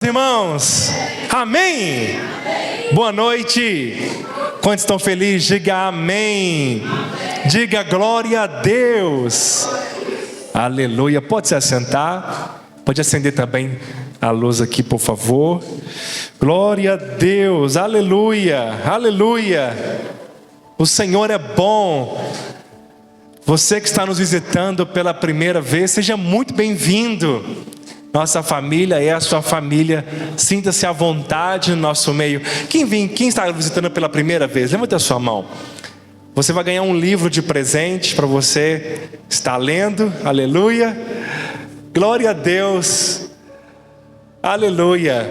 Irmãos, amém? Boa noite. Quantos estão felizes? Diga amém. Diga glória a Deus. Aleluia. Pode se assentar. Pode acender também a luz aqui, por favor. Glória a Deus. Aleluia. Aleluia. O Senhor é bom. Você que está nos visitando pela primeira vez, seja muito bem-vindo. Nossa família é a sua família. Sinta-se à vontade no nosso meio. Quem está visitando pela primeira vez? Levanta a sua mão. Você vai ganhar um livro de presente para você estar lendo. Aleluia. Glória a Deus. Aleluia.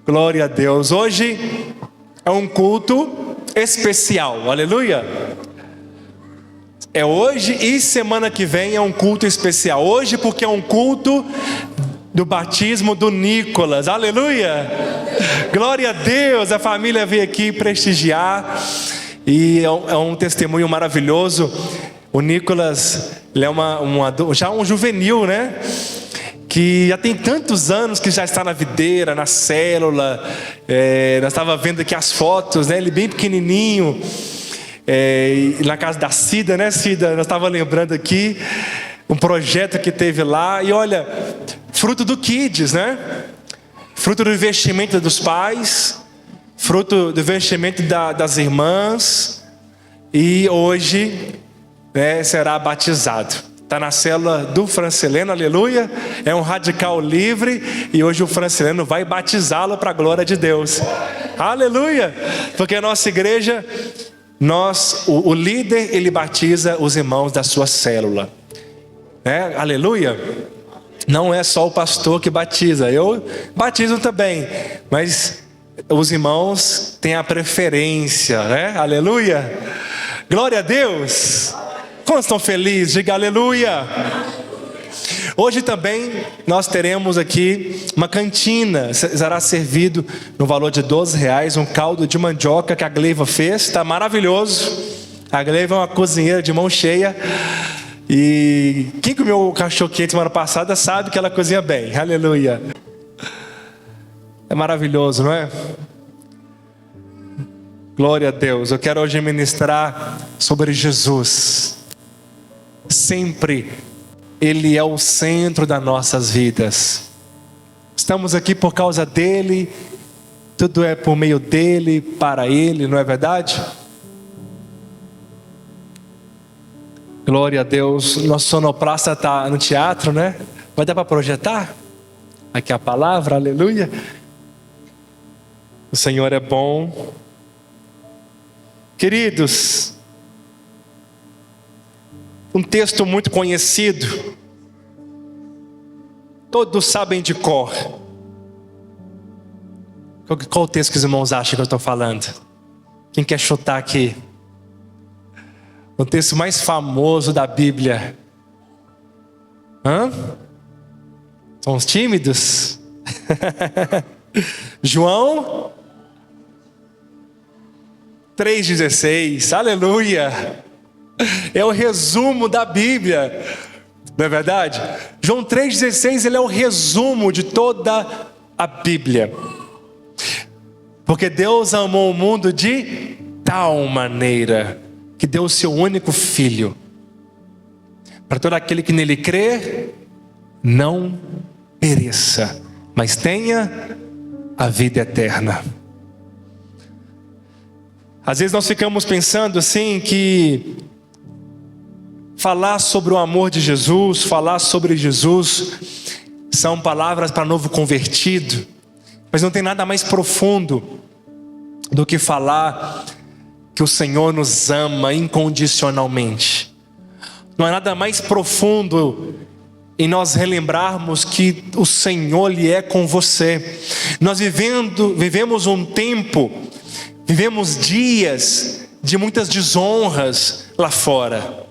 Glória a Deus. Hoje é um culto especial. Aleluia. É hoje e semana que vem é um culto especial. Hoje porque é um culto do batismo do Nicolas. Aleluia! Glória a Deus! A família veio aqui prestigiar. E é um testemunho maravilhoso. O Nicolas, ele é já um juvenil, né? Que já tem tantos anos que já está na videira, na célula. Nós estávamos vendo aqui as fotos, né? Ele bem pequenininho. Na casa da Cida, né, Cida? Nós estávamos lembrando aqui um projeto que teve lá. E olha, fruto do Kids, né? Fruto do investimento dos pais, fruto do investimento das irmãs. E hoje, né, será batizado. Está na célula do Franceleno, aleluia. É um radical livre. E hoje o Franceleno vai batizá-lo para a glória de Deus. Aleluia! Porque a nossa igreja... o líder, ele batiza os irmãos da sua célula, né? Aleluia. Não é só o pastor que batiza, eu batizo também, mas os irmãos têm a preferência, né? Aleluia. Glória a Deus. Quantos estão felizes? Diga aleluia. Hoje também nós teremos aqui uma cantina. Será servido no valor de R$12 um caldo de mandioca que a Gleiva fez. Está maravilhoso. A Gleiva é uma cozinheira de mão cheia. E quem comeu o cachorro quente semana passada sabe que ela cozinha bem. Aleluia. É maravilhoso, não é? Glória a Deus. Eu quero hoje ministrar sobre Jesus. Sempre Ele é o centro das nossas vidas. Estamos aqui por causa dEle. Tudo é por meio dEle, para Ele, não é verdade? Glória a Deus. Nosso sonoplasta está no teatro, né? Vai dar para projetar? Aqui a palavra, aleluia. O Senhor é bom. Queridos, um texto muito conhecido, todos sabem de cor. Qual o texto que os irmãos acham que eu estou falando? Quem quer chutar aqui? O texto mais famoso da Bíblia. São os tímidos? João 3,16, aleluia. É o resumo da Bíblia, não é verdade? João 3,16, ele é o resumo de toda a Bíblia. Porque Deus amou o mundo de tal maneira que deu o seu único filho, para todo aquele que nele crê, não pereça, mas tenha a vida eterna. Às vezes nós ficamos pensando assim que falar sobre o amor de Jesus, falar sobre Jesus, são palavras para novo convertido. Mas não tem nada mais profundo do que falar que o Senhor nos ama incondicionalmente. Não há nada mais profundo em nós relembrarmos que o Senhor Ele é com você. Nós vivemos um tempo, vivemos dias de muitas desonras lá fora.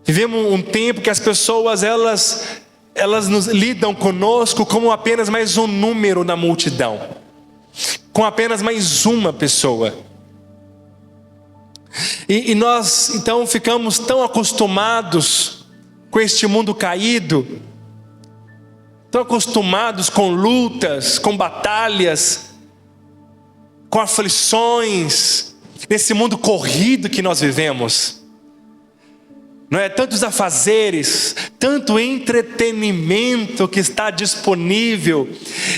Vivemos um tempo que as pessoas elas nos lidam conosco como apenas mais um número na multidão, com apenas mais uma pessoa. E nós então ficamos tão acostumados com este mundo caído, tão acostumados com lutas, com batalhas, com aflições, nesse mundo corrido que nós vivemos. Não é? Tantos afazeres, tanto entretenimento que está disponível,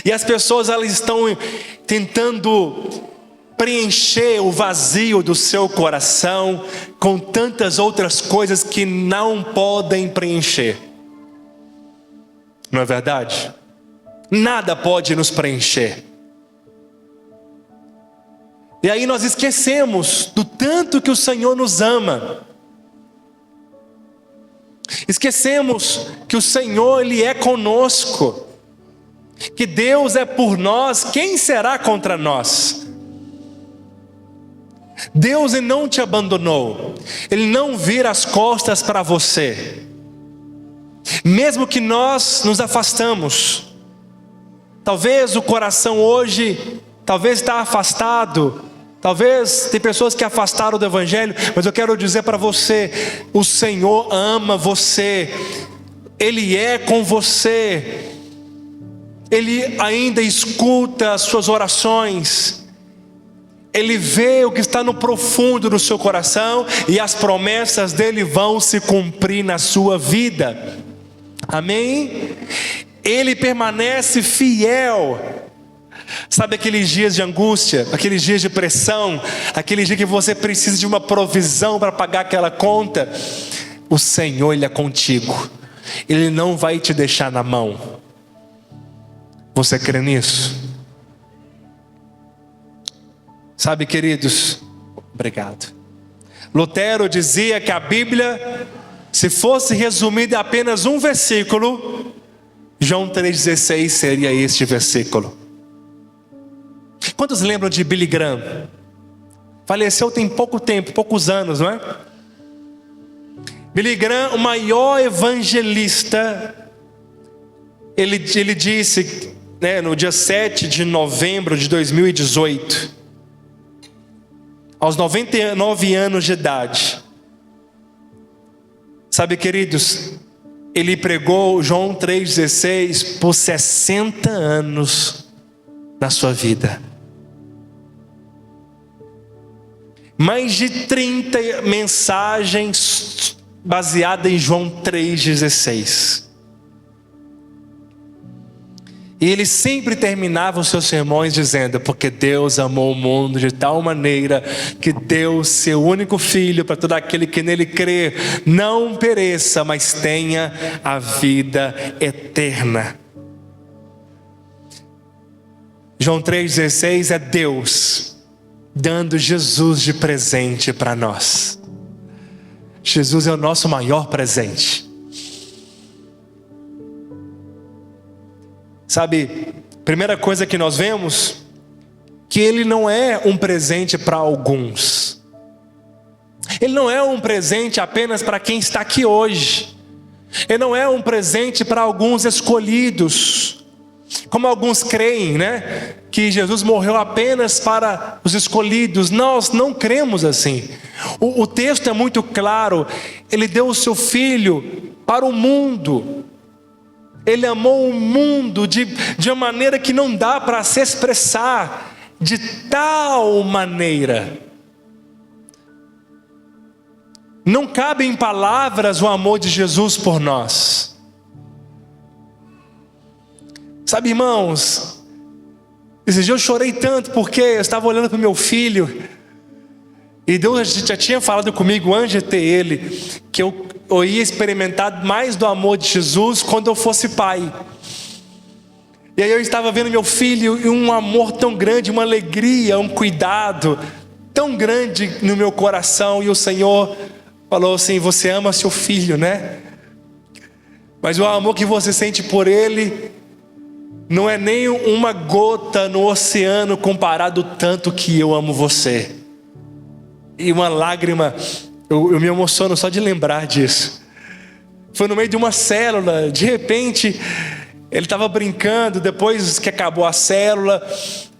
e as pessoas elas estão tentando preencher o vazio do seu coração com tantas outras coisas que não podem preencher. Não é verdade? Nada pode nos preencher. E aí nós esquecemos do tanto que o Senhor nos ama. Esquecemos que o Senhor, Ele é conosco, que Deus é por nós, quem será contra nós? Deus Ele não te abandonou, Ele não vira as costas para você. Mesmo que nós nos afastamos, talvez o coração hoje, talvez está afastado, talvez tem pessoas que afastaram do Evangelho, mas eu quero dizer para você, o Senhor ama você, Ele é com você, Ele ainda escuta as suas orações, Ele vê o que está no profundo do seu coração, e as promessas dEle vão se cumprir na sua vida, amém? Ele permanece fiel. Sabe aqueles dias de angústia, aqueles dias de pressão, aquele dia que você precisa de uma provisão para pagar aquela conta? O Senhor, Ele é contigo, Ele não vai te deixar na mão. Você crê nisso? Sabe, queridos, obrigado. Lutero dizia que a Bíblia, se fosse resumida em apenas um versículo, João 3,16 seria este versículo. Quantos lembram de Billy Graham? Faleceu tem pouco tempo, poucos anos, não é? Billy Graham, o maior evangelista, ele disse, né, no dia 7 de novembro de 2018, aos 99 anos de idade. Sabe, queridos, ele pregou João 3,16 por 60 anos na sua vida. Mais de 30 mensagens baseadas em João 3,16. E ele sempre terminava os seus sermões dizendo: porque Deus amou o mundo de tal maneira que deu seu único filho, para todo aquele que nele crê não pereça, mas tenha a vida eterna. João 3,16 é Deus dando Jesus de presente para nós. Jesus é o nosso maior presente. Sabe, primeira coisa que nós vemos, que Ele não é um presente para alguns. Ele não é um presente apenas para quem está aqui hoje. Ele não é um presente para alguns escolhidos, como alguns creem, né? Que Jesus morreu apenas para os escolhidos. Nós não cremos assim. O texto é muito claro. Ele deu o seu Filho para o mundo. Ele amou o mundo de uma maneira que não dá para se expressar, de tal maneira. Não cabe em palavras o amor de Jesus por nós. Sabe, irmãos, esse dia eu chorei tanto porque eu estava olhando para o meu filho, e Deus já tinha falado comigo antes de ter ele, que eu ia experimentar mais do amor de Jesus quando eu fosse pai. E aí eu estava vendo meu filho, e um amor tão grande, uma alegria, um cuidado tão grande no meu coração. E o Senhor falou assim: você ama seu filho, né? Mas o amor que você sente por ele não é nem uma gota no oceano comparado ao tanto que eu amo você. E uma lágrima, eu me emociono só de lembrar disso. Foi no meio de uma célula, de repente ele estava brincando, depois que acabou a célula,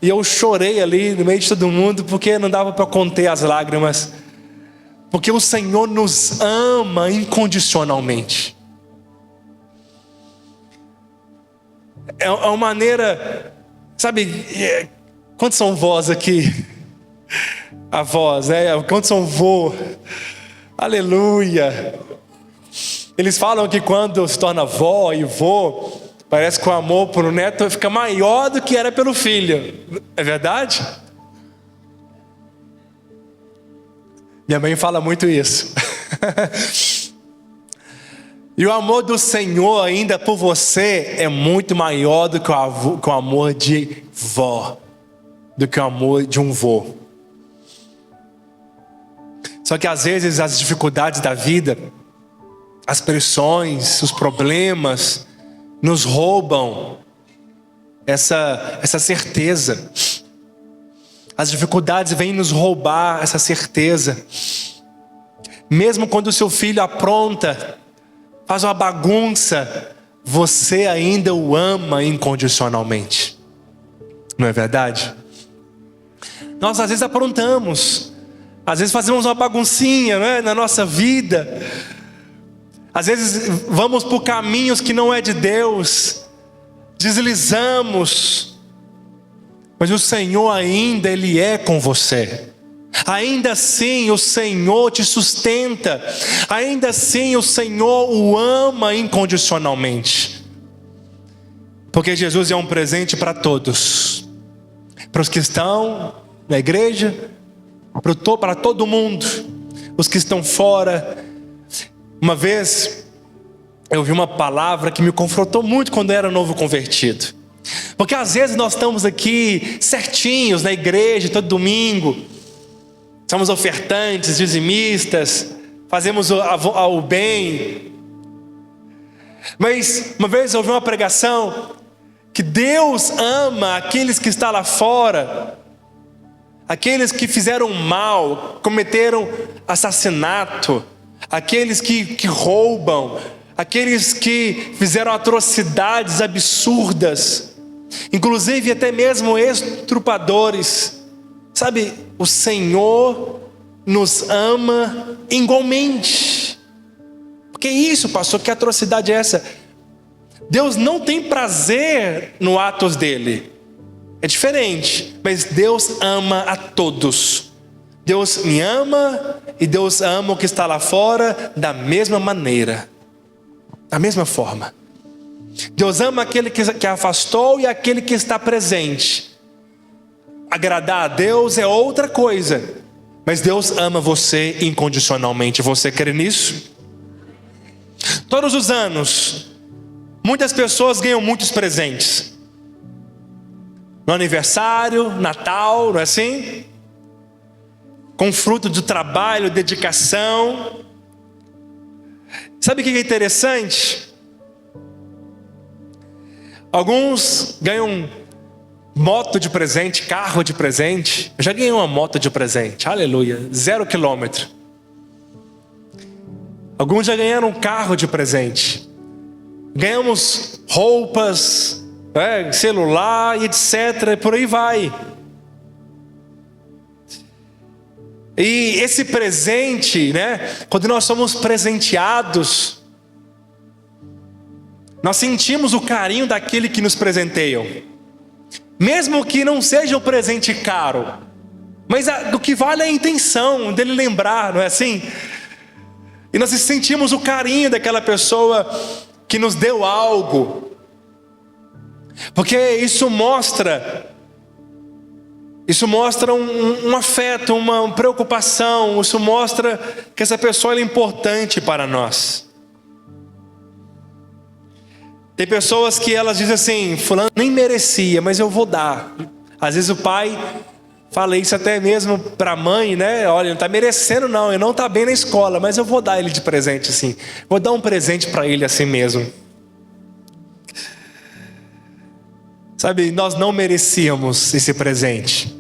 e eu chorei ali no meio de todo mundo, porque não dava para conter as lágrimas, porque o Senhor nos ama incondicionalmente. É uma maneira, sabe, quantos são vós aqui? Avós, né? Quantos são vô? Aleluia! Eles falam que quando se torna vó e vô, parece que o amor por um neto fica maior do que era pelo filho. É verdade? Minha mãe fala muito isso. E o amor do Senhor ainda por você é muito maior do que o amor de vó, do que o amor de um vô. Só que às vezes as dificuldades da vida, as pressões, os problemas, nos roubam essa certeza. As dificuldades vêm nos roubar essa certeza. Mesmo quando o seu filho apronta, faz uma bagunça, você ainda o ama incondicionalmente. Não é verdade? Nós às vezes aprontamos, às vezes fazemos uma baguncinha, né, na nossa vida. Às vezes vamos por caminhos que não é de Deus, deslizamos, mas o Senhor ainda, Ele é com você. Ainda assim o Senhor te sustenta, ainda assim o Senhor o ama incondicionalmente. Porque Jesus é um presente para todos, para os que estão na igreja, para todo mundo, os que estão fora. Uma vez eu ouvi uma palavra que me confrontou muito quando eu era novo convertido. Porque às vezes nós estamos aqui certinhos na igreja todo domingo, somos ofertantes, dizimistas, fazemos o bem. Mas uma vez eu ouvi uma pregação que Deus ama aqueles que estão lá fora, aqueles que fizeram mal, cometeram assassinato, aqueles que roubam, aqueles que fizeram atrocidades absurdas, inclusive até mesmo estrupadores. Sabe, o Senhor nos ama igualmente. Que isso, pastor? Que atrocidade é essa? Deus não tem prazer no atos dele. É diferente, mas Deus ama a todos. Deus me ama e Deus ama o que está lá fora da mesma maneira, da mesma forma. Deus ama aquele que afastou e aquele que está presente. Agradar a Deus é outra coisa, mas Deus ama você incondicionalmente. Você crê nisso? Todos os anos, muitas pessoas ganham muitos presentes. No aniversário, Natal, não é assim? Com fruto do trabalho, dedicação. Sabe o que é interessante? Alguns ganham moto de presente, carro de presente. Eu já ganhei uma moto de presente, aleluia, 0 quilômetro. Alguns já ganharam um carro de presente. Ganhamos roupas, celular, etc. E por aí vai. E esse presente, quando nós somos presenteados, nós sentimos o carinho daquele que nos presenteiam. Mesmo que não seja um presente caro, mas o que vale é a intenção dele lembrar, não é assim? E nós sentimos o carinho daquela pessoa que nos deu algo, porque isso mostra um afeto, uma preocupação. Isso mostra que essa pessoa é importante para nós. Tem pessoas que elas dizem assim: fulano nem merecia, mas eu vou dar. Às vezes o pai fala isso até mesmo para a mãe, olha, não está merecendo não, ele não está bem na escola, mas eu vou dar ele de presente assim. Vou dar um presente para ele assim mesmo. Sabe, nós não merecíamos esse presente,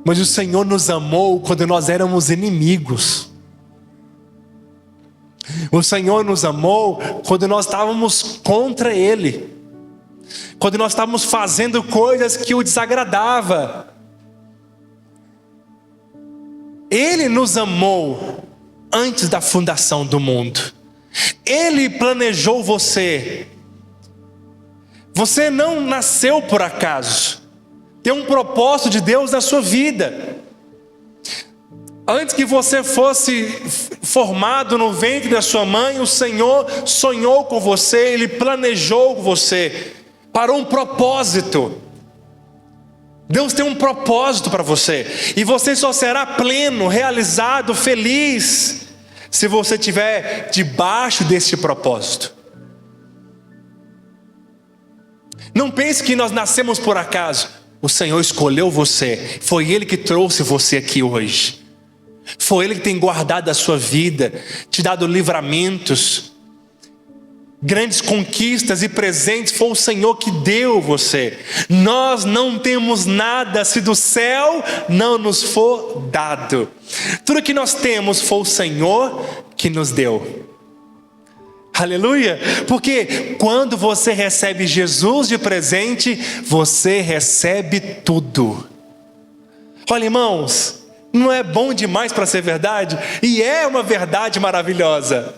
mas o Senhor nos amou quando nós éramos inimigos. O Senhor nos amou quando nós estávamos contra Ele, quando nós estávamos fazendo coisas que o desagradava. Ele nos amou antes da fundação do mundo. Ele planejou você. Você não nasceu por acaso. Tem um propósito de Deus na sua vida. Antes que você fosse formado no ventre da sua mãe, o Senhor sonhou com você, Ele planejou com você para um propósito. Deus tem um propósito para você, e você só será pleno, realizado, feliz, se você estiver debaixo desse propósito. Não pense que nós nascemos por acaso. O Senhor escolheu você, foi Ele que trouxe você aqui hoje. Foi Ele que tem guardado a sua vida, te dado livramentos, grandes conquistas e presentes. Foi o Senhor que deu você. Nós não temos nada se do céu não nos for dado. Tudo que nós temos foi o Senhor que nos deu. Aleluia! Porque quando você recebe Jesus de presente, você recebe tudo. Olha, irmãos, não é bom demais para ser verdade? E é uma verdade maravilhosa.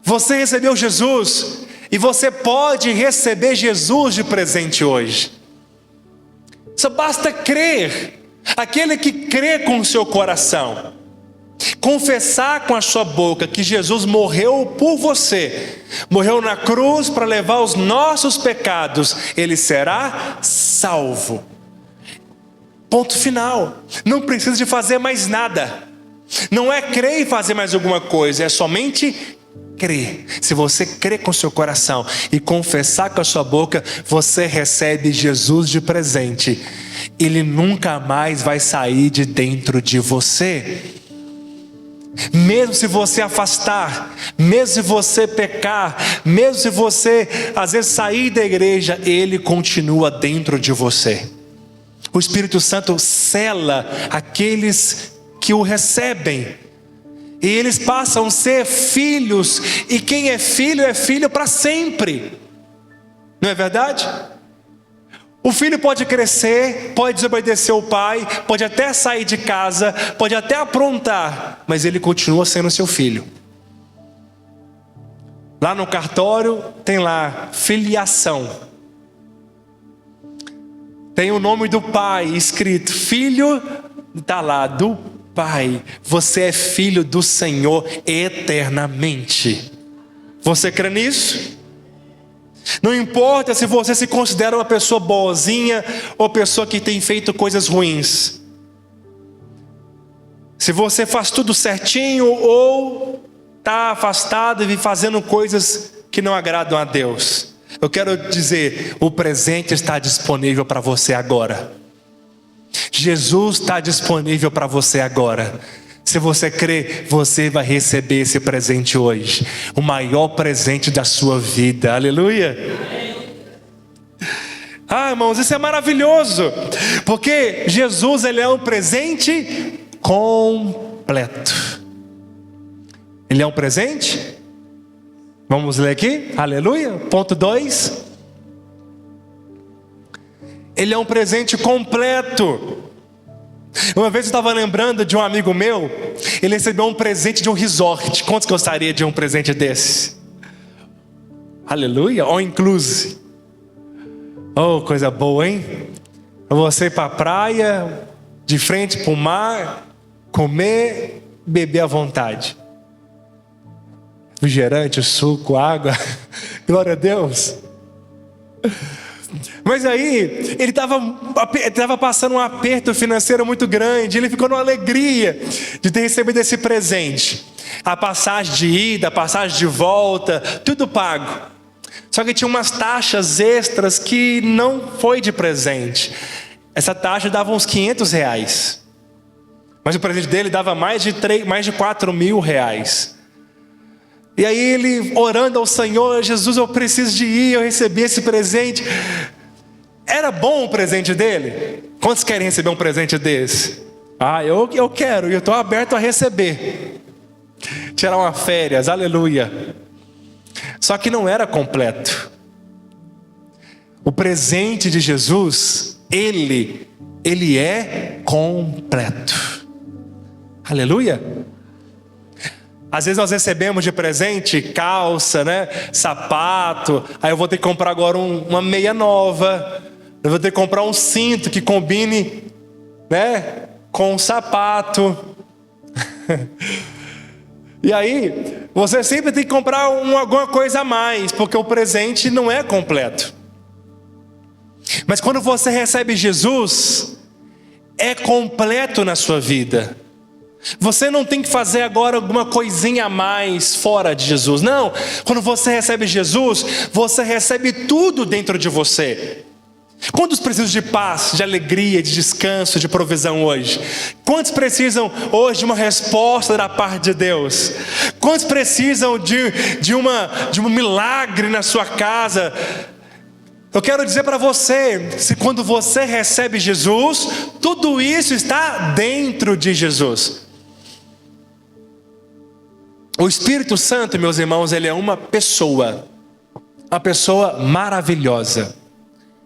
Você recebeu Jesus, e você pode receber Jesus de presente hoje. Só basta crer. Aquele que crê com o seu coração, confessar com a sua boca que Jesus morreu por você, morreu na cruz para levar os nossos pecados, ele será salvo. Ponto final. Não precisa de fazer mais nada. Não é crer e fazer mais alguma coisa, é somente crer. Se você crer com seu coração e confessar com a sua boca, você recebe Jesus de presente. Ele nunca mais vai sair de dentro de você. Mesmo se você afastar, mesmo se você pecar, mesmo se você às vezes sair da igreja, Ele continua dentro de você. O Espírito Santo sela aqueles que o recebem, e eles passam a ser filhos, e quem é filho para sempre. Não é verdade? O filho pode crescer, pode desobedecer o pai, pode até sair de casa, pode até aprontar, mas ele continua sendo seu filho. Lá no cartório tem lá filiação. Tem o nome do pai escrito, filho, está lá, do pai. Você é filho do Senhor eternamente. Você crê nisso? Não importa se você se considera uma pessoa boazinha ou pessoa que tem feito coisas ruins. Se você faz tudo certinho ou está afastado e fazendo coisas que não agradam a Deus, eu quero dizer, o presente está disponível para você agora. Jesus está disponível para você agora. Se você crê, você vai receber esse presente hoje, o maior presente da sua vida. Aleluia! Ah, irmãos, isso é maravilhoso, porque Jesus, Ele é um presente completo. Ele é um presente? Vamos ler aqui, aleluia. Ponto 2. Ele é um presente completo. Uma vez eu estava lembrando de um amigo meu, ele recebeu um presente de um resort. Quantos gostaria de um presente desse? Aleluia, all inclusive. Oh, coisa boa, hein? Você ir para a praia, de frente para o mar, comer, beber à vontade. Refrigerante, suco, água. Glória a Deus. Mas aí, ele estava passando um aperto financeiro muito grande. Ele ficou numa alegria de ter recebido esse presente. A passagem de ida, a passagem de volta, tudo pago. Só que tinha umas taxas extras que não foi de presente. Essa taxa dava uns R$500. Mas o presente dele dava mais de 4 mil reais. E aí ele orando ao Senhor, Jesus, eu preciso de ir, eu recebi esse presente. Era bom o presente dele? Quantos querem receber um presente desse? Ah, eu quero, e eu estou aberto a receber. Tirar uma férias, aleluia. Só que não era completo. O presente de Jesus, Ele é completo. Aleluia. Às vezes nós recebemos de presente calça, né? Sapato. Aí eu vou ter que comprar agora uma meia nova. Eu vou ter que comprar um cinto que combine, né, com o sapato. E aí, você sempre tem que comprar alguma coisa a mais, porque o presente não é completo. Mas quando você recebe Jesus, é completo na sua vida. Você não tem que fazer agora alguma coisinha a mais fora de Jesus. Não, quando você recebe Jesus, você recebe tudo dentro de você. Quantos precisam de paz, de alegria, de descanso, de provisão hoje? Quantos precisam hoje de uma resposta da parte de Deus? Quantos precisam de um milagre na sua casa? Eu quero dizer para você, se quando você recebe Jesus, tudo isso está dentro de Jesus. O Espírito Santo, meus irmãos, ele é uma pessoa maravilhosa,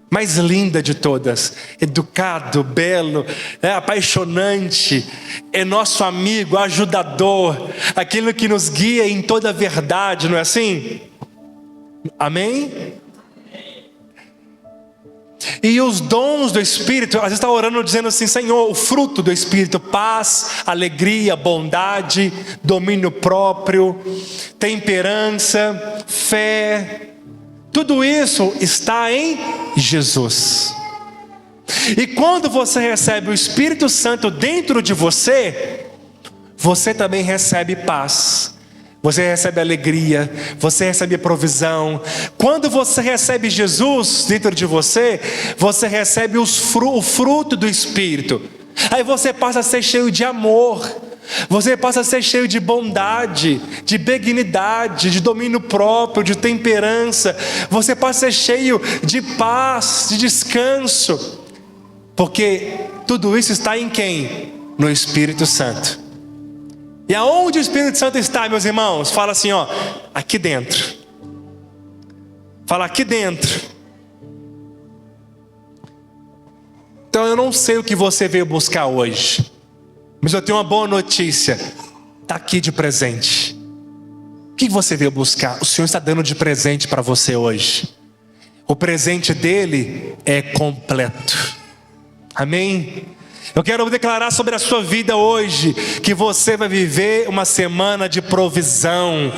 mais linda de todas, educado, belo, apaixonante, é nosso amigo, ajudador, aquele que nos guia em toda a verdade, não é assim? Amém? E os dons do Espírito, às vezes está orando dizendo assim: Senhor, o fruto do Espírito, paz, alegria, bondade, domínio próprio, temperança, fé, tudo isso está em Jesus. E quando você recebe o Espírito Santo dentro de você, você também recebe paz. Você recebe alegria, você recebe provisão. Quando você recebe Jesus dentro de você, você recebe o fruto do Espírito. Aí você passa a ser cheio de amor, você passa a ser cheio de bondade, de benignidade, de domínio próprio, de temperança. Você passa a ser cheio de paz, de descanso. Porque tudo isso está em quem? No Espírito Santo. E aonde o Espírito Santo está, meus irmãos? Fala assim, ó, aqui dentro. Fala aqui dentro. Então eu não sei o que você veio buscar hoje, mas eu tenho uma boa notícia. Está aqui de presente. O que você veio buscar? O Senhor está dando de presente para você hoje. O presente dele é completo. Amém? Eu quero declarar sobre a sua vida hoje que você vai viver uma semana de provisão,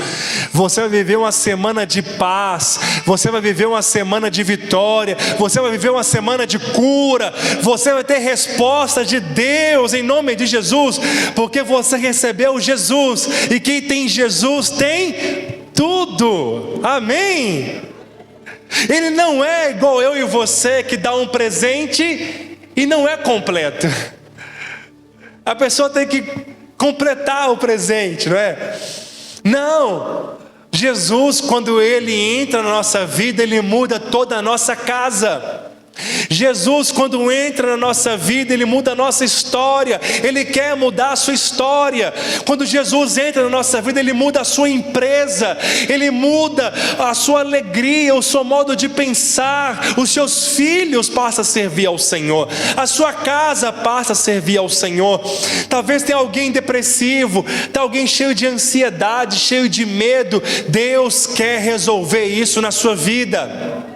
você vai viver uma semana de paz, você vai viver uma semana de vitória, você vai viver uma semana de cura, você vai ter resposta de Deus em nome de Jesus, porque você recebeu Jesus, e quem tem Jesus tem tudo. Amém? Ele não é igual eu e você que dá um presente e não é completo. A pessoa tem que completar o presente, não é? Não. Jesus, quando Ele entra na nossa vida, Ele muda toda a nossa casa. Jesus, quando entra na nossa vida, Ele muda a nossa história. Ele quer mudar a sua história. Quando Jesus entra na nossa vida, Ele muda a sua empresa, Ele muda a sua alegria, o seu modo de pensar. Os seus filhos passam a servir ao Senhor, a sua casa passa a servir ao Senhor. Talvez tenha alguém depressivo, tem alguém cheio de ansiedade, cheio de medo. Deus quer resolver isso na sua vida.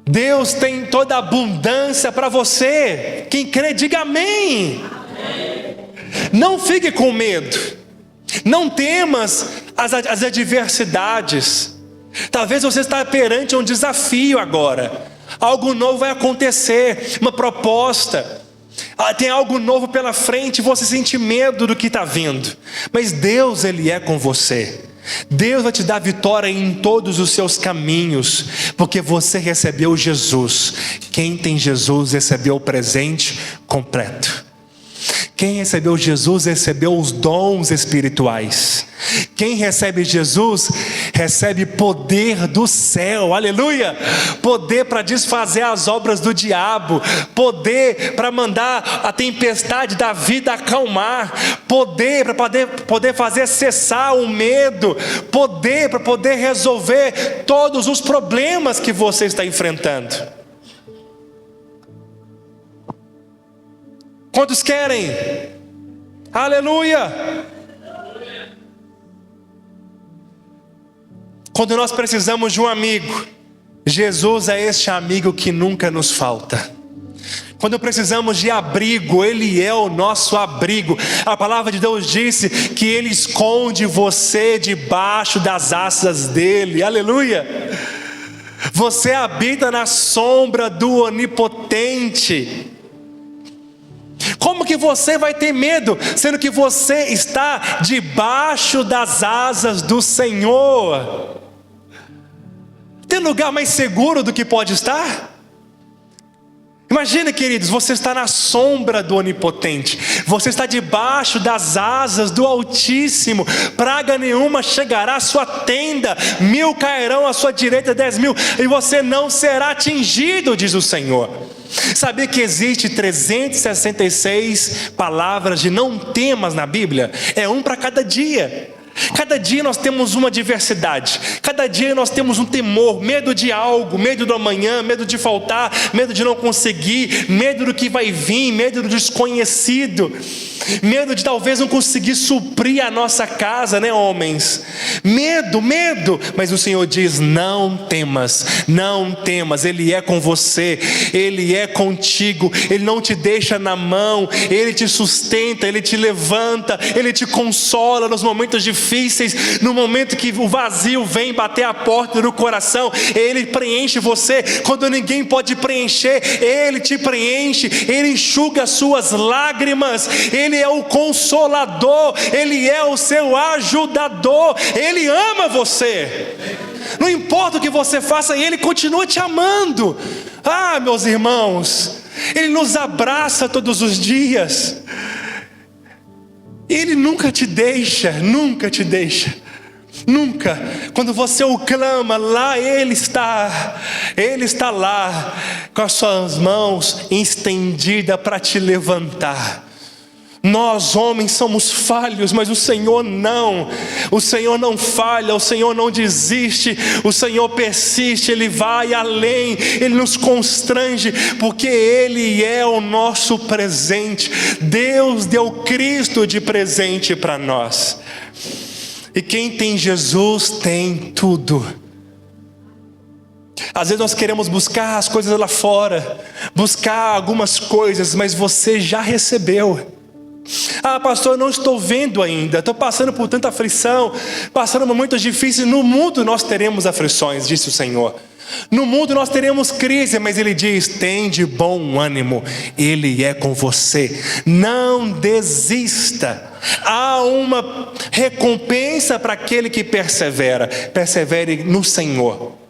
Deus tem toda a abundância para você. Quem crê, diga amém. Amém. Não fique com medo. Não temas as adversidades. Talvez você está perante um desafio agora. Algo novo vai acontecer, uma proposta. Tem algo novo pela frente, você sente medo do que está vindo. Mas Deus, Ele é com você. Deus vai te dar vitória em todos os seus caminhos, porque você recebeu Jesus. Quem tem Jesus recebeu o presente completo. Quem recebeu Jesus recebeu os dons espirituais. Quem recebe Jesus recebe poder do céu, aleluia! Poder para desfazer as obras do diabo, poder para mandar a tempestade da vida acalmar, poder para poder fazer cessar o medo, poder para poder resolver todos os problemas que você está enfrentando. Quantos querem? Aleluia! Quando nós precisamos de um amigo, Jesus é este amigo que nunca nos falta. Quando precisamos de abrigo, Ele é o nosso abrigo. A palavra de Deus disse que Ele esconde você debaixo das asas dEle. Aleluia! Você habita na sombra do Onipotente. Como que você vai ter medo, sendo que você está debaixo das asas do Senhor? Tem lugar mais seguro do que pode estar? Imagina, queridos, você está na sombra do Onipotente, você está debaixo das asas do Altíssimo, praga nenhuma chegará à sua tenda, 1000 cairão à sua direita, 10.000, e você não será atingido, diz o Senhor. Sabia que existe 366 palavras de não temas na Bíblia? É um para cada dia. Cada dia nós temos uma adversidade, cada dia nós temos um temor, medo de algo, medo do amanhã, medo de faltar, medo de não conseguir, medo do que vai vir, medo do desconhecido, medo de talvez não conseguir suprir a nossa casa, né, homens? Medo, mas o Senhor diz: não temas, Ele é com você, Ele é contigo, Ele não te deixa na mão, Ele te sustenta, Ele te levanta, Ele te consola nos momentos difíceis, no momento que o vazio vem bater a porta do coração, Ele preenche você, quando ninguém pode preencher, Ele te preenche, Ele enxuga as suas lágrimas, Ele é o consolador, Ele é o seu ajudador, Ele ama você, não importa o que você faça, Ele continua te amando. Ah, meus irmãos, Ele nos abraça todos os dias, Ele nunca te deixa, nunca. Quando você o clama, lá Ele está lá, com as suas mãos estendidas para te levantar. Nós homens somos falhos, mas o Senhor não falha, o Senhor não desiste, o Senhor persiste, Ele vai além, Ele nos constrange, porque Ele é o nosso presente. Deus deu Cristo de presente para nós, e quem tem Jesus tem tudo. Às vezes nós queremos buscar as coisas lá fora, buscar algumas coisas, mas você já recebeu. Ah, pastor, eu não estou vendo ainda, estou passando por tanta aflição, passando momentos difíceis. No mundo nós teremos aflições, disse o Senhor. No mundo nós teremos crise, mas Ele diz: tem de bom ânimo, Ele é com você. Não desista. Há uma recompensa para aquele que persevera. Persevere no Senhor.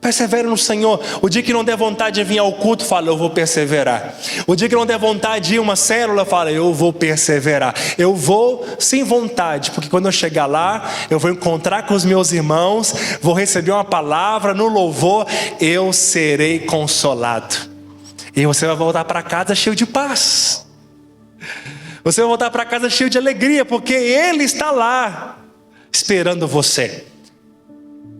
Persevere no Senhor. O dia que não der vontade de vir ao culto, fala: eu vou perseverar. O dia que não der vontade de ir a uma célula, fala: eu vou perseverar. Eu vou sem vontade, porque quando eu chegar lá, eu vou encontrar com os meus irmãos, vou receber uma palavra no louvor, eu serei consolado. E você vai voltar para casa cheio de paz. Você vai voltar para casa cheio de alegria, porque Ele está lá esperando você.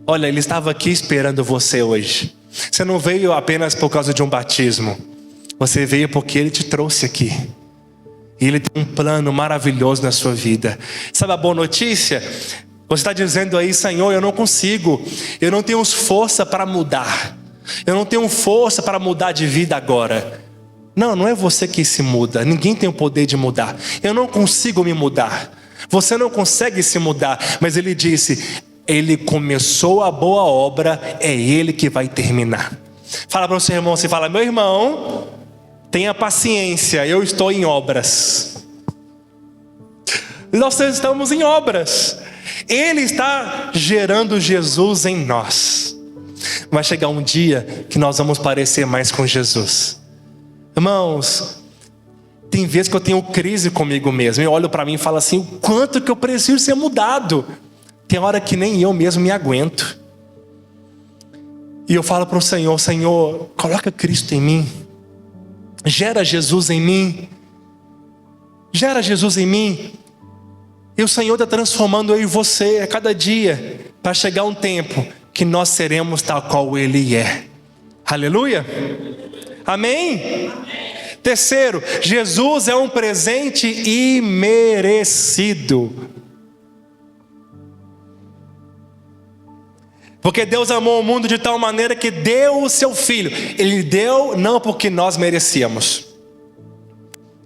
Olha, Ele estava aqui esperando você hoje. Você não veio apenas por causa de um batismo. Você veio porque Ele te trouxe aqui. E Ele tem um plano maravilhoso na sua vida. Sabe a boa notícia? Você está dizendo aí: Senhor, eu não consigo. Eu não tenho força para mudar. Eu não tenho força para mudar de vida agora. Não é você que se muda. Ninguém tem o poder de mudar. Eu não consigo me mudar. Você não consegue se mudar. Mas Ele disse: Ele começou a boa obra, é Ele que vai terminar. Fala para o seu irmão, você fala: meu irmão, tenha paciência, eu estou em obras. Nós estamos em obras. Ele está gerando Jesus em nós. Vai chegar um dia que nós vamos parecer mais com Jesus. Irmãos, tem vezes que eu tenho crise comigo mesmo. Eu olho para mim e falo assim: o quanto que eu preciso ser mudado. Tem hora que nem eu mesmo me aguento. E eu falo para o Senhor: Senhor, coloca Cristo em mim. Gera Jesus em mim. Gera Jesus em mim. E o Senhor está transformando eu e você a cada dia, para chegar um tempo que nós seremos tal qual Ele é. Aleluia. Amém? Terceiro, Jesus é um presente imerecido. Porque Deus amou o mundo de tal maneira que deu o seu Filho. Ele deu não porque nós merecíamos.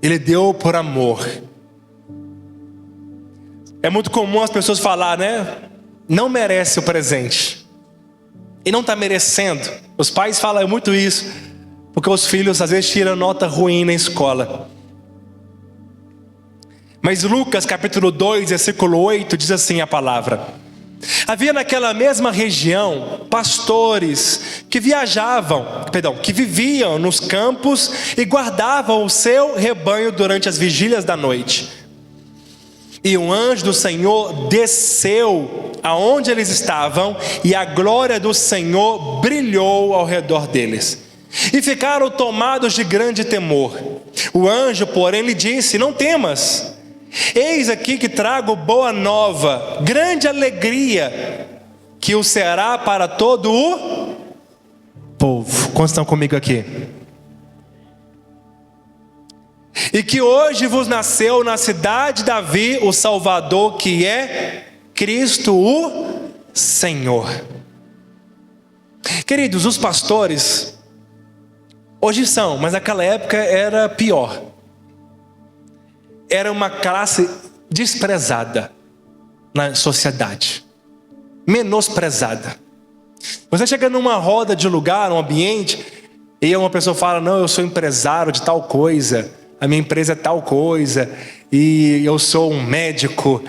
Ele deu por amor. É muito comum as pessoas falar, né? Não merece o presente. E não está merecendo. Os pais falam muito isso. Porque os filhos às vezes tiram nota ruim na escola. Mas Lucas capítulo 2, versículo 8 diz assim a palavra: havia naquela mesma região pastores que que viviam nos campos e guardavam o seu rebanho durante as vigílias da noite. E um anjo do Senhor desceu aonde eles estavam, e a glória do Senhor brilhou ao redor deles. E ficaram tomados de grande temor. O anjo, porém, lhe disse: não temas, eis aqui que trago boa nova, grande alegria, que o será para todo o povo. Quantos estão comigo aqui? E que hoje vos nasceu na cidade de Davi o Salvador, que é Cristo o Senhor. Queridos, os pastores hoje são, mas naquela época era pior. Era uma classe desprezada na sociedade, menosprezada. Você chega numa roda de lugar, um ambiente, e uma pessoa fala: não, eu sou empresário de tal coisa, a minha empresa é tal coisa, e eu sou um médico,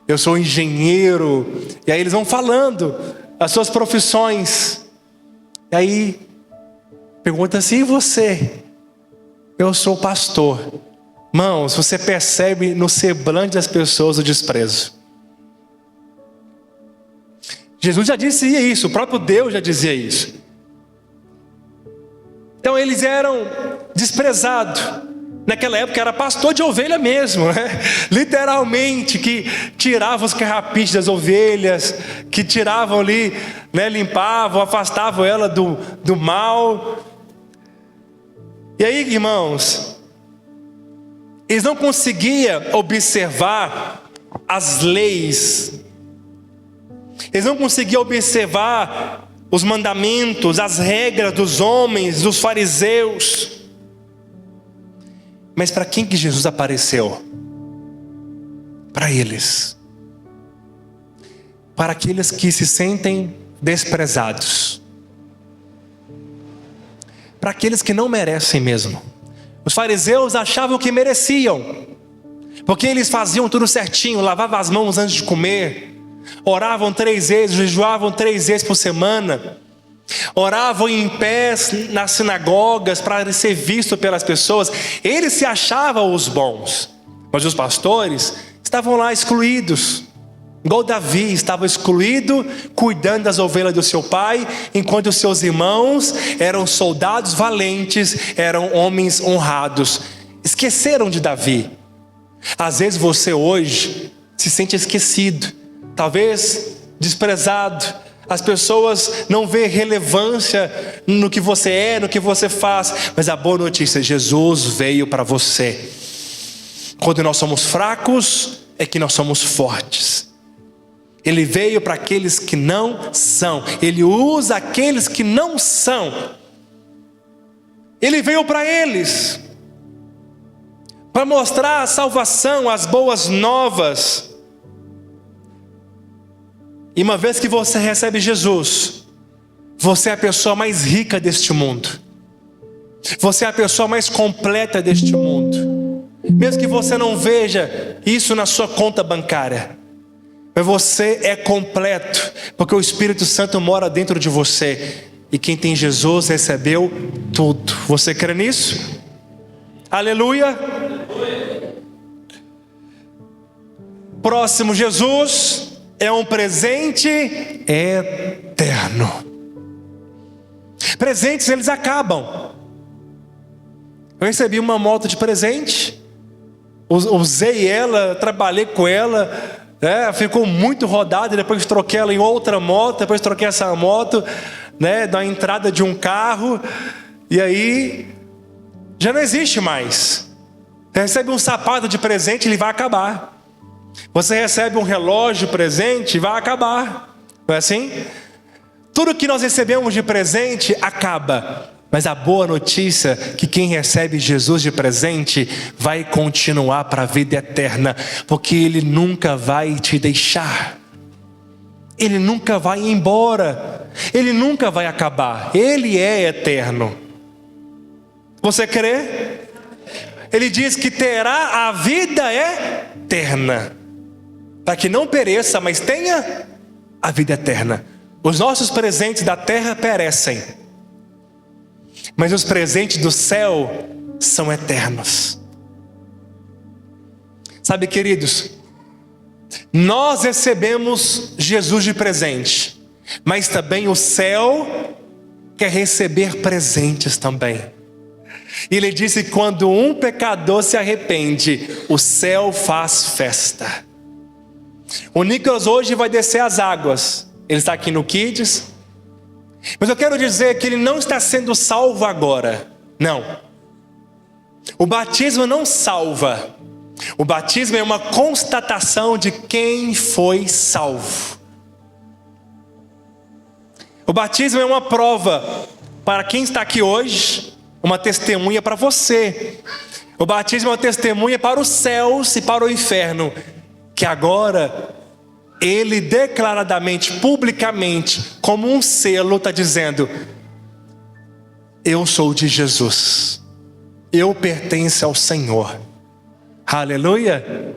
eu sou um engenheiro. E aí eles vão falando as suas profissões. E aí pergunta assim: e você? Eu sou pastor. Irmãos, você percebe no semblante das pessoas o desprezo. Jesus já dizia isso, o próprio Deus já dizia isso. Então eles eram desprezados. Naquela época era pastor de ovelha mesmo, né? Literalmente, que tirava os carrapichos das ovelhas, que tiravam ali, né? Limpavam, afastavam ela do mal. E aí, irmãos, eles não conseguiam observar as leis, eles não conseguiam observar os mandamentos, as regras dos homens, dos fariseus. Mas para quem que Jesus apareceu? Para eles, para aqueles que se sentem desprezados, para aqueles que não merecem mesmo. Os fariseus achavam que mereciam, porque eles faziam tudo certinho, lavavam as mãos antes de comer, oravam 3 vezes, jejuavam 3 vezes por semana, oravam em pés nas sinagogas para ser visto pelas pessoas. Eles se achavam os bons, mas os pastores estavam lá excluídos, igual Davi estava excluído, cuidando das ovelhas do seu pai, enquanto os seus irmãos eram soldados valentes, eram homens honrados. Esqueceram de Davi. Às vezes você hoje se sente esquecido, talvez desprezado. As pessoas não vêem relevância no que você é, no que você faz. Mas a boa notícia: Jesus veio para você. Quando nós somos fracos, é que nós somos fortes. Ele veio para aqueles que não são. Ele usa aqueles que não são. Ele veio para eles, para mostrar a salvação, as boas novas. E uma vez que você recebe Jesus, você é a pessoa mais rica deste mundo. Você é a pessoa mais completa deste mundo. Mesmo que você não veja isso na sua conta bancária, mas você é completo, porque o Espírito Santo mora dentro de você. E quem tem Jesus recebeu tudo. Você crê nisso? Aleluia. Próximo: Jesus é um presente eterno. Presentes, eles acabam. Eu recebi uma moto de presente, usei ela, trabalhei com ela, ficou muito rodada. Depois troquei ela em outra moto, depois troquei essa moto, na entrada de um carro. E aí já não existe mais. Você recebe um sapato de presente, ele vai acabar. Você recebe um relógio de presente, vai acabar. Não é assim? Tudo que nós recebemos de presente acaba. Mas a boa notícia é que quem recebe Jesus de presente vai continuar para a vida eterna, porque Ele nunca vai te deixar. Ele nunca vai embora. Ele nunca vai acabar. Ele é eterno. Você crê? Ele diz que terá a vida eterna, para que não pereça, mas tenha a vida eterna. Os nossos presentes da terra perecem, mas os presentes do céu são eternos. Sabe, queridos, nós recebemos Jesus de presente, mas também o céu quer receber presentes também. E ele disse que quando um pecador se arrepende, o céu faz festa. O Nicolas hoje vai descer as águas. Ele está aqui no Kids. Mas eu quero dizer que ele não está sendo salvo agora. Não. O batismo não salva. O batismo é uma constatação de quem foi salvo. O batismo é uma prova para quem está aqui hoje, uma testemunha para você. O batismo é uma testemunha para os céus e para o inferno, que agora ele declaradamente, publicamente, como um selo, está dizendo: eu sou de Jesus, eu pertenço ao Senhor. Aleluia.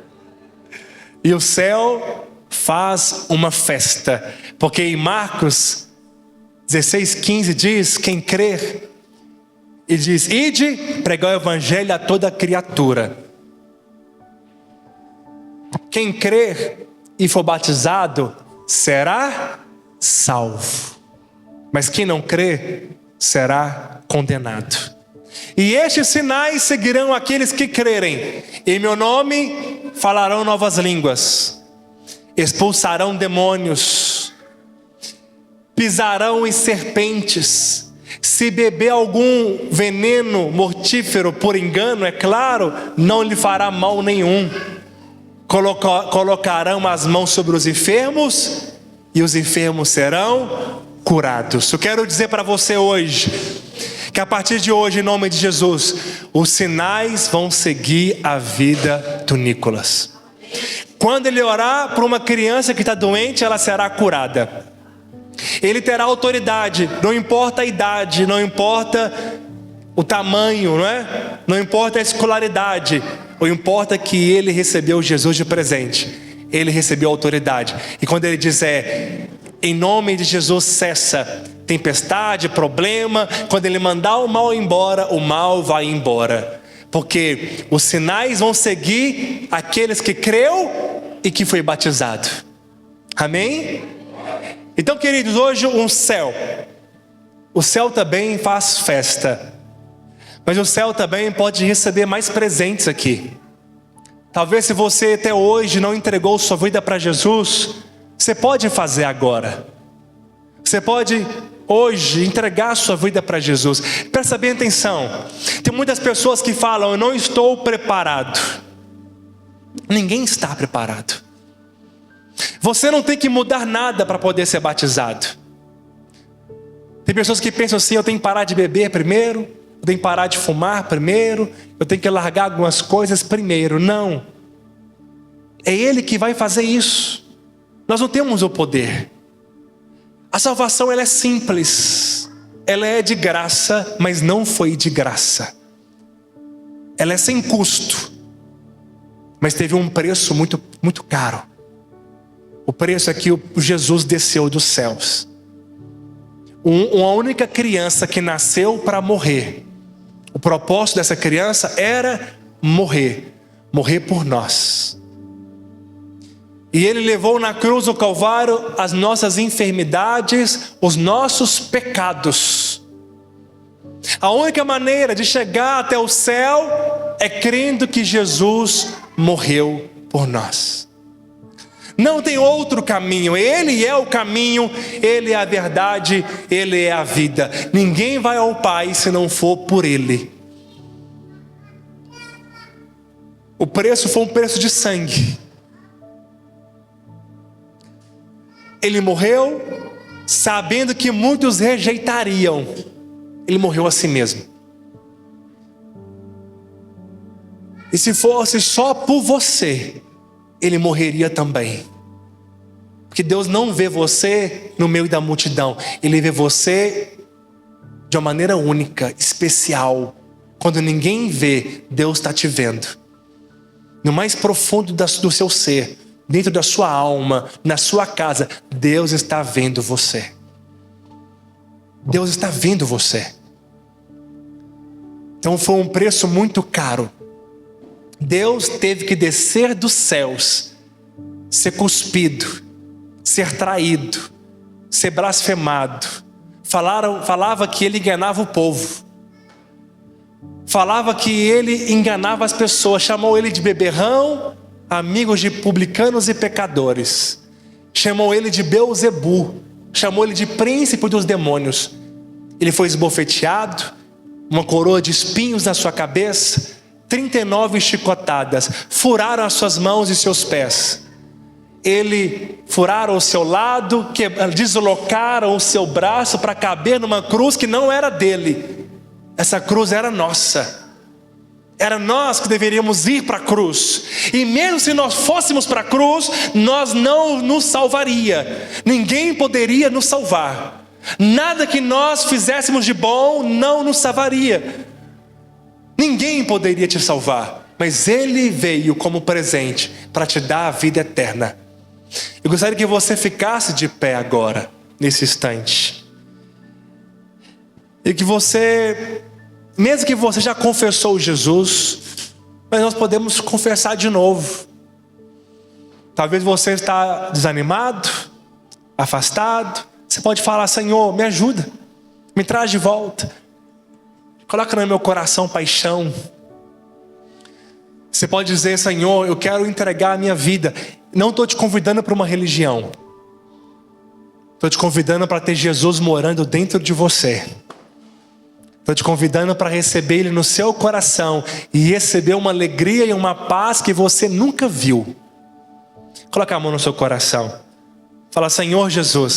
E o céu faz uma festa, porque em Marcos 16:15 diz: quem crer, e diz: ide pregar o evangelho a toda criatura. Quem crer e for batizado será salvo, mas quem não crer será condenado. E estes sinais seguirão aqueles que crerem. Em meu nome falarão novas línguas, expulsarão demônios, pisarão em serpentes. Se beber algum veneno mortífero por engano, é claro, não lhe fará mal nenhum. Colocarão as mãos sobre os enfermos e os enfermos serão curados. Eu quero dizer para você hoje que a partir de hoje, em nome de Jesus, os sinais vão seguir a vida do Nicolas. Quando ele orar por uma criança que está doente, ela será curada. Ele terá autoridade, não importa a idade, não importa o tamanho, não é? Não importa a escolaridade. O importa é que ele recebeu Jesus de presente. Ele recebeu autoridade. E quando ele dizer, em nome de Jesus, cessa tempestade, problema, quando ele mandar o mal embora, o mal vai embora. Porque os sinais vão seguir aqueles que creu e que foi batizado. Amém? Então, queridos, hoje o céu também faz festa. Mas o céu também pode receber mais presentes aqui. Talvez se você até hoje não entregou sua vida para Jesus, você pode fazer agora. Você pode hoje entregar sua vida para Jesus. Presta bem atenção. Tem muitas pessoas que falam: eu não estou preparado. Ninguém está preparado. Você não tem que mudar nada para poder ser batizado. Tem pessoas que pensam assim: eu tenho que parar de beber primeiro, eu tenho que parar de fumar primeiro, eu tenho que largar algumas coisas primeiro. Não. É Ele que vai fazer isso. Nós não temos o poder. A salvação, ela é simples. Ela é de graça, mas não foi de graça. Ela é sem custo, mas teve um preço muito, muito caro. O preço é que o Jesus desceu dos céus. Uma única criança que nasceu para morrer. O propósito dessa criança era morrer por nós. E Ele levou na cruz do Calvário as nossas enfermidades, os nossos pecados. A única maneira de chegar até o céu é crendo que Jesus morreu por nós. Não tem outro caminho. Ele é o caminho, Ele é a verdade, Ele é a vida. Ninguém vai ao Pai se não for por Ele. O preço foi um preço de sangue. Ele morreu sabendo que muitos rejeitariam. Ele morreu a si mesmo. E se fosse só por você, ele morreria também. Porque Deus não vê você no meio da multidão. Ele vê você de uma maneira única, especial. Quando ninguém vê, Deus está te vendo. No mais profundo do seu ser, dentro da sua alma, na sua casa, Deus está vendo você. Deus está vendo você. Então foi um preço muito caro. Deus teve que descer dos céus, ser cuspido, ser traído, ser blasfemado. Falava que ele enganava o povo. Falava que ele enganava as pessoas. Chamou ele de beberrão, amigos de publicanos e pecadores. Chamou ele de Beelzebu. Chamou ele de príncipe dos demônios. Ele foi esbofeteado, uma coroa de espinhos na sua cabeça, 39 chicotadas, furaram as suas mãos e seus pés. Ele furaram o seu lado, deslocaram o seu braço para caber numa cruz que não era dele. Essa cruz era nossa. Era nós que deveríamos ir para a cruz. E mesmo se nós fôssemos para a cruz, nós não nos salvaria. Ninguém poderia nos salvar. Nada que nós fizéssemos de bom não nos salvaria. Ninguém poderia te salvar, mas Ele veio como presente para te dar a vida eterna. Eu gostaria que você ficasse de pé agora, nesse instante. E que você, mesmo que você já confessou Jesus, mas nós podemos confessar de novo. Talvez você está desanimado, afastado. Você pode falar: Senhor, me ajuda, me traz de volta. Coloca no meu coração paixão. Você pode dizer: Senhor, eu quero entregar a minha vida. Não estou te convidando para uma religião. Estou te convidando para ter Jesus morando dentro de você. Estou te convidando para receber Ele no seu coração e receber uma alegria e uma paz que você nunca viu. Coloca a mão no seu coração. Fala: Senhor Jesus,